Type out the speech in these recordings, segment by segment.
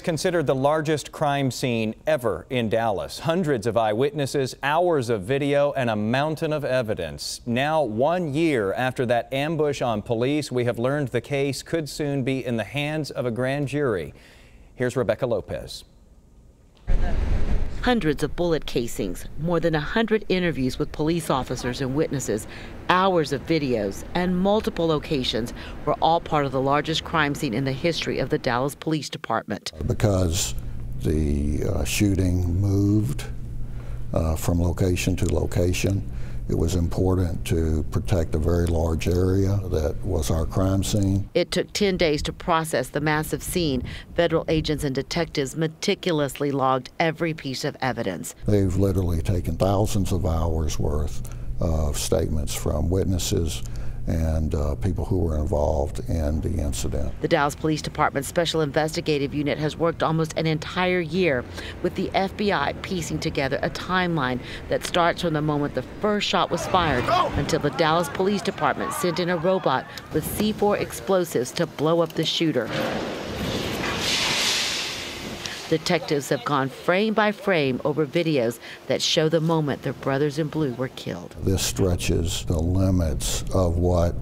Considered the largest crime scene ever in Dallas. Hundreds of eyewitnesses, hours of video, and a mountain of evidence. Now, 1 year after that ambush on police, we have learned the case could soon be in the hands of a grand jury. Here's Rebecca Lopez. Hundreds of bullet casings, more than 100 interviews with police officers and witnesses, hours of videos, and multiple locations were all part of the largest crime scene in the history of the Dallas Police Department. Because the shooting moved from location to location, it was important to protect a very large area that was our crime scene. It took 10 days to process the massive scene. Federal agents and detectives meticulously logged every piece of evidence. They've literally taken thousands of hours worth of statements from witnesses and people who were involved in the incident. The Dallas Police Department's Special Investigative Unit has worked almost an entire year with the FBI piecing together a timeline that starts from the moment the first shot was fired until the Dallas Police Department sent in a robot with C4 explosives to blow up the shooter. Detectives have gone frame by frame over videos that show the moment their brothers in blue were killed. This stretches the limits of what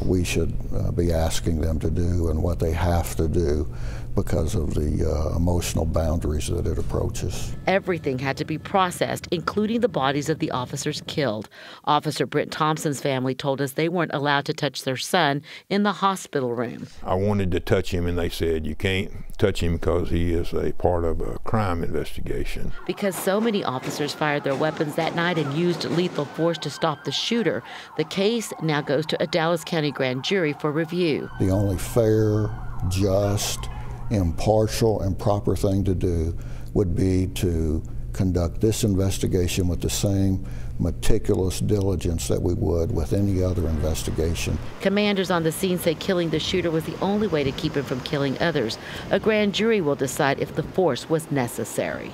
we should be asking them to do and what they have to do because of the emotional boundaries that it approaches. Everything had to be processed, including the bodies of the officers killed. Officer Brent Thompson's family told us they weren't allowed to touch their son in the hospital room. I wanted to touch him, and they said, you can't touch him because he is a part of a crime investigation. Because so many officers fired their weapons that night and used lethal force to stop the shooter, the case now goes to a Dallas County grand jury for review. The only fair, just, impartial, and proper thing to do would be to conduct this investigation with the same meticulous diligence that we would with any other investigation. Commanders on the scene say killing the shooter was the only way to keep him from killing others. A grand jury will decide if the force was necessary.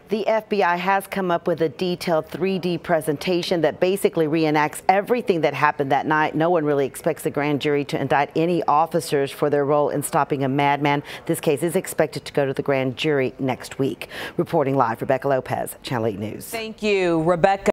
The FBI has come up with a detailed 3D presentation that basically reenacts everything that happened that night. No one really expects the grand jury to indict any officers for their role in stopping a madman. This case is expected to go to the grand jury next week. Reporting live, Rebecca Lopez, Channel 8 News. Thank you, Rebecca.